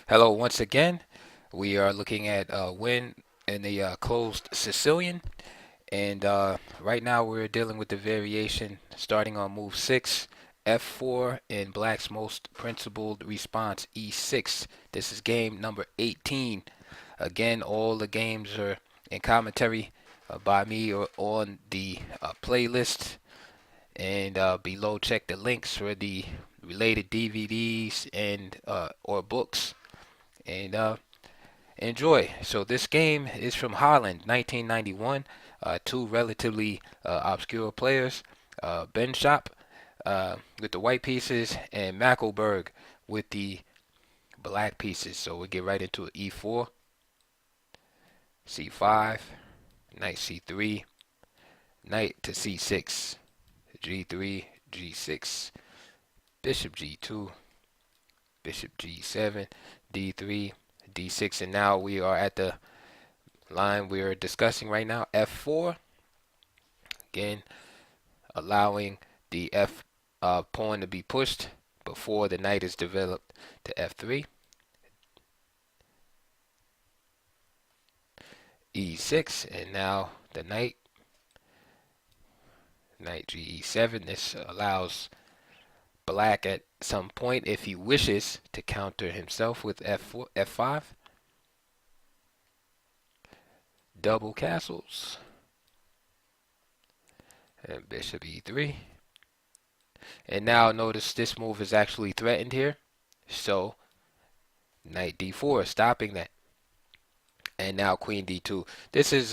Hello, once again. We are looking at win in the closed Sicilian, and right now we're dealing with the variation starting on move 6, F4 in Black's most principled response, E6. This is game number 18. Again, all the games are in commentary by me or on the playlist, and below check the links for the related DVDs and or books. And enjoy. So this game is from Holland, 1991. Two relatively obscure players, Ben Shop with the white pieces and Mackelberg with the black pieces. So we get right into it. E4, C5, knight C3, knight to C6, G3, G6, bishop G2, bishop G7, D3, D6, and now we are at the line we're discussing right now, F4. Again, allowing the F pawn to be pushed before the knight is developed to F3. E6, and now the knight G7. This allows black at some point, if he wishes, to counter himself with F4, F5. Double castles. And bishop E3. And now notice this move is actually threatened here. So knight D4, stopping that. And now queen D2. This is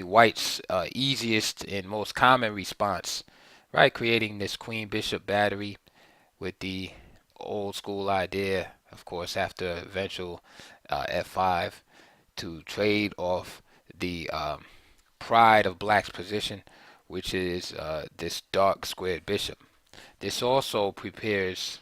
white's easiest and most common response, right? Creating this queen bishop battery with the old school idea, of course, after eventual F5 to trade off the pride of black's position, which is this dark squared bishop. This also prepares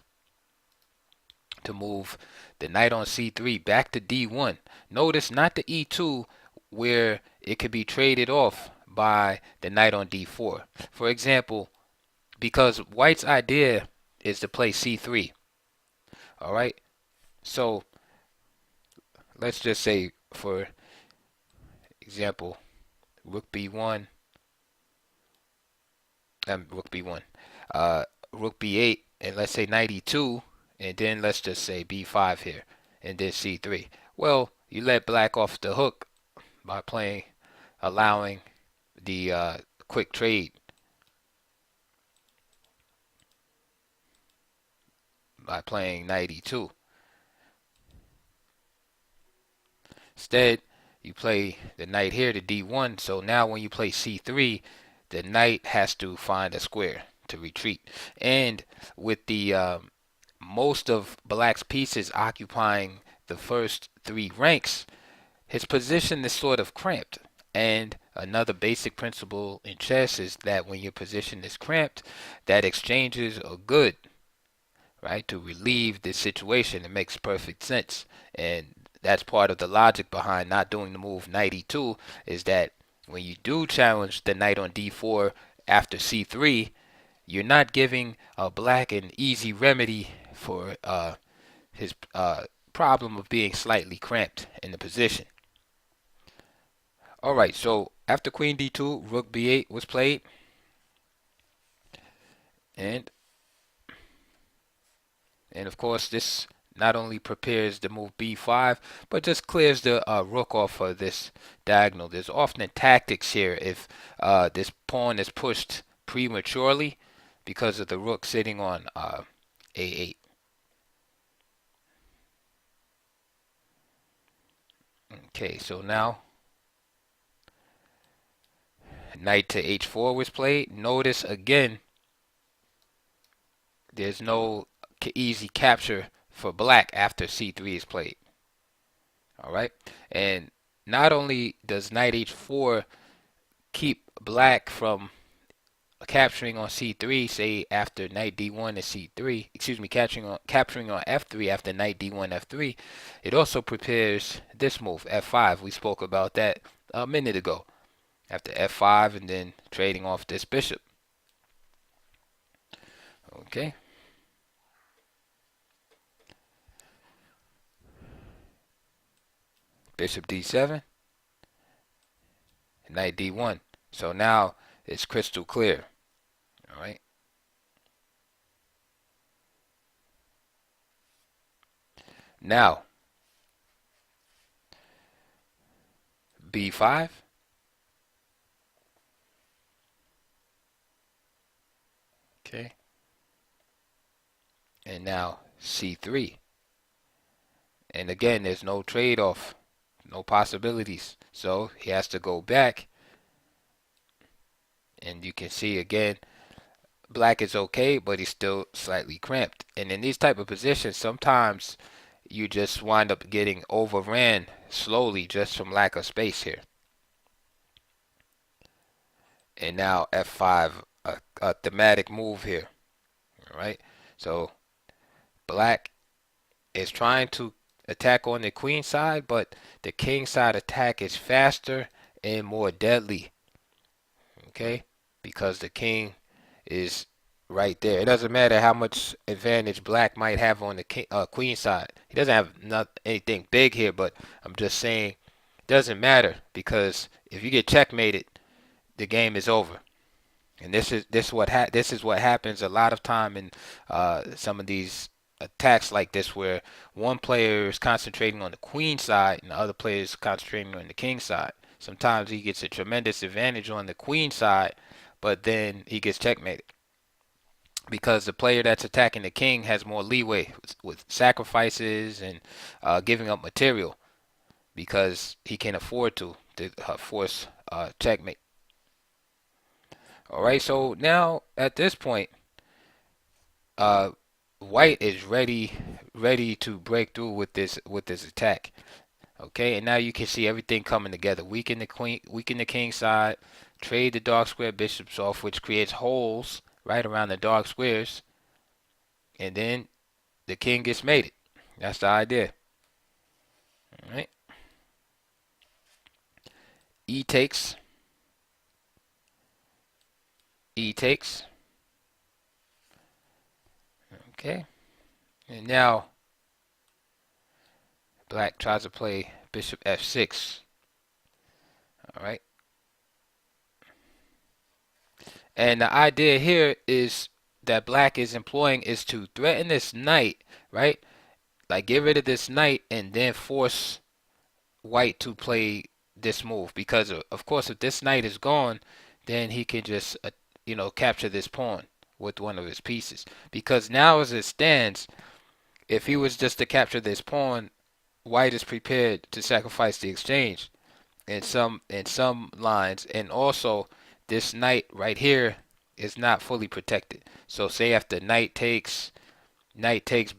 to move the knight on c3 back to d1. Notice not the e2 where it could be traded off by the knight on d4. For example, because white's idea is to play c3. All right. So let's just say, for example, rook b1, rook b1, rook b8, and let's say knight e2, and then let's just say b5 here, and then c3. Well, you let black off the hook by allowing the quick trade by playing knight e2. Instead, you play the knight here to d1. So now when you play c3, the knight has to find a square to retreat. And with the most of black's pieces occupying the first three ranks, his position is sort of cramped. And another basic principle in chess is that when your position is cramped, that exchanges are good, right? To relieve this situation. It makes perfect sense. And that's part of the logic behind not doing the move knight e2, is that when you do challenge the knight on d4 after c3, you're not giving black an easy remedy for his problem of being slightly cramped in the position. All right, so after queen d2, rook b8 was played, and And of course, this not only prepares the move b5, but just clears the rook off of this diagonal. There's often tactics here if this pawn is pushed prematurely because of the rook sitting on a8. Okay, so now knight to h4 was played. Notice again, there's no easy capture for black after c3 is played. All right, and not only does knight h4 keep black from capturing on c3, say after knight d1 and c3, excuse me, capturing on f3 after knight d1 f3, it also prepares this move f5. We spoke about that a minute ago. After f5 and then trading off this bishop. Okay. Bishop D7, knight D1. So now it's crystal clear. All right. Now B5. Okay. And now C3. And again, there's no trade-off, no possibilities. So he has to go back. And you can see again, black is okay, but he's still slightly cramped. And in these type of positions, sometimes you just wind up getting overran slowly just from lack of space here. And now F5, a thematic move here. All right. So black is trying to attack on the queen side, but the king side attack is faster and more deadly. Okay, because the king is right there. It doesn't matter how much advantage black might have on the queen side. He doesn't have anything big here, but I'm just saying it doesn't matter because if you get checkmated, the game is over. And this is what happens a lot of time in some of these attacks like this, where one player is concentrating on the queen side and the other player is concentrating on the king side. Sometimes he gets a tremendous advantage on the queen side, but then he gets checkmated because the player that's attacking the king has more leeway with sacrifices and giving up material because he can afford to force checkmate. All right, so now at this point, uh, white is ready to break through with this attack. Okay, and now you can see everything coming together. Weaken the king side, trade the dark square bishops off, which creates holes right around the dark squares, and then the king gets mated. That's the idea. All right, e takes, e takes. Okay, and now black tries to play bishop f6. All right. And the idea here is that black is employing is to threaten this knight, right? Like get rid of this knight and then force white to play this move because of course if this knight is gone, then he can just capture this pawn with one of his pieces. Because now as it stands, if he was just to capture this pawn, white is prepared to sacrifice the exchange in some lines, and also this knight right here is not fully protected. So say after knight takes,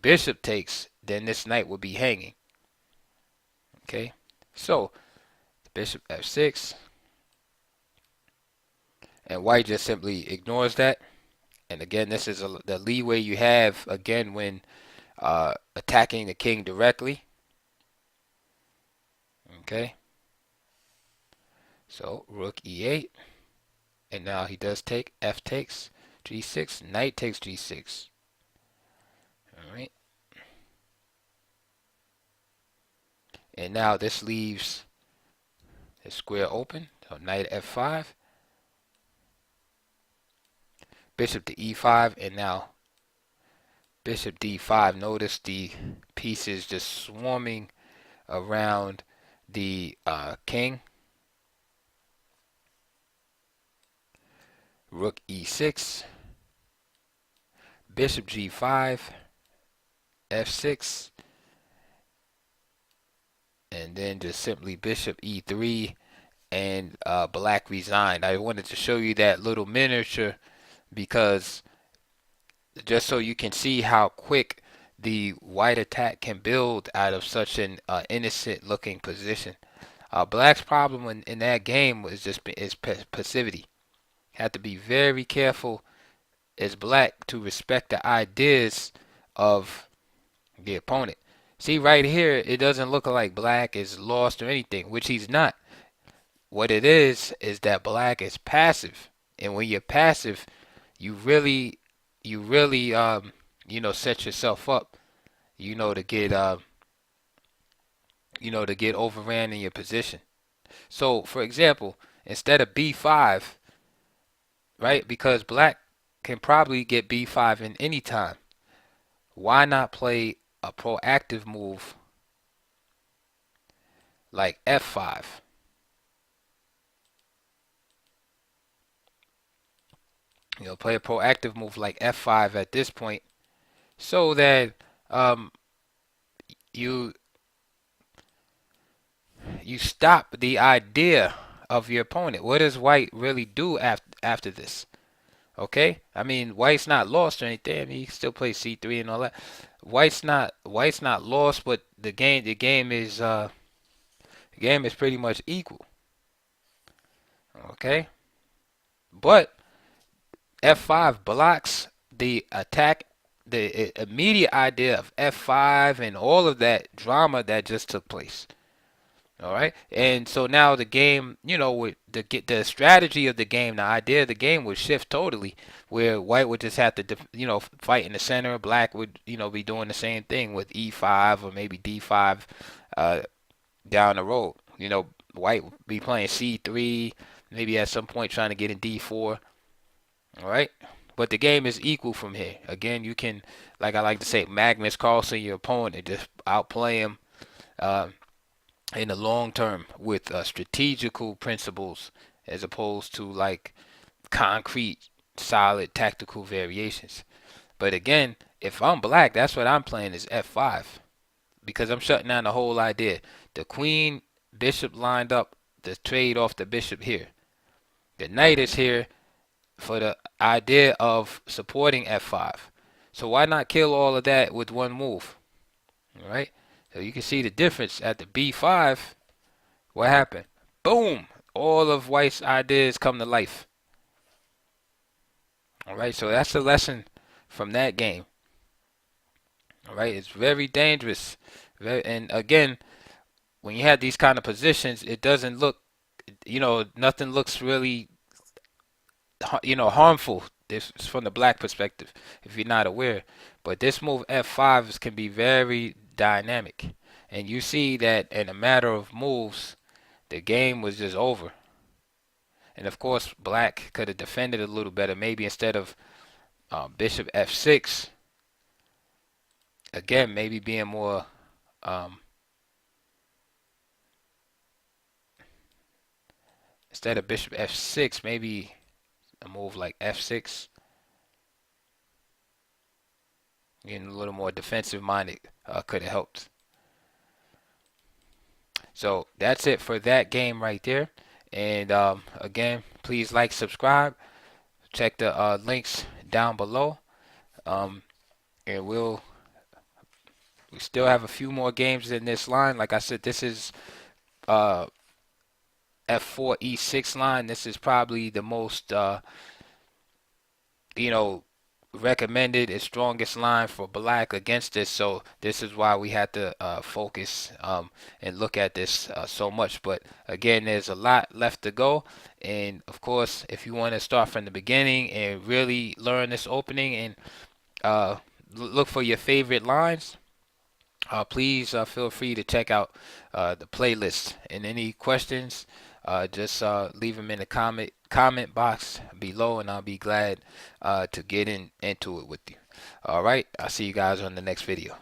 bishop takes, then this knight would be hanging. Okay, so bishop f6, and white just simply ignores that. And again, this is the leeway you have again when attacking the king directly. Okay, so rook e8. And now he does take, f takes, g6, knight takes g6. All right. And now this leaves the square open. So knight f5, bishop to e5, and now bishop d5. Notice the pieces just swarming around the king. Rook e6, bishop g5, f6, and then just simply bishop e3, and black resigned. I wanted to show you that little miniature because just so you can see how quick the white attack can build out of such an innocent looking position. Black's problem in that game was just is passivity. Have to be very careful as black to respect the ideas of the opponent. See right here, it doesn't look like black is lost or anything, which he's not. What it is that black is passive, and when you're passive, you really set yourself up, to get to get overran in your position. So, for example, instead of b5, right? Because black can probably get b5 in any time. Why not play a proactive move like f5? Play a proactive move like f5 at this point, so that um, you you stop the idea of your opponent. What does white really do after this? Okay, I mean white's not lost or anything. I mean he can still play c3 and all that. White's not lost, but the game is pretty much equal. Okay, but f5 blocks the attack, the immediate idea of f5 and all of that drama that just took place. All right, and so now the game, with the strategy of the game, the idea of the game would shift totally, where white would just have to, fight in the center. Black would, be doing the same thing with e5 or maybe d5 uh, down the road. White would be playing c3, maybe at some point trying to get in d4. All right, but the game is equal from here. Again, you can, like I like to say, Magnus Carlsen your opponent and just outplay him. Uh, in the long term with strategical principles as opposed to like concrete, solid tactical variations. But again, if I'm black, that's what I'm playing is f5 because I'm shutting down the whole idea. The queen bishop lined up to trade off the bishop here. The knight is here for the idea of supporting f5. So why not kill all of that with one move? All right. So you can see the difference at the b5. What happened? Boom! All of white's ideas come to life. All right, so that's the lesson from that game. All right, it's very dangerous. And again, when you have these kind of positions, it doesn't look, nothing looks really, harmful. This is from the black perspective, if you're not aware. But this move f5 can be very dynamic. And you see that in a matter of moves, the game was just over. And of course, black could have defended a little better. Maybe instead of bishop f6, again, maybe being more, instead of bishop f6, maybe a move like f6, getting a little more defensive minded could have helped. So that's it for that game right there. And again, please like, subscribe, check the links down below. And we still have a few more games in this line. Like I said, this is uh, f4 e6 line. This is probably the most you know recommended and strongest line for black against this. So this is why we had to focus and look at this so much. But again, there's a lot left to go. And of course, if you want to start from the beginning and really learn this opening and look for your favorite lines, please feel free to check out the playlist. And any questions, just leave them in the comment box below, and I'll be glad to get into it with you. All right, I'll see you guys on the next video.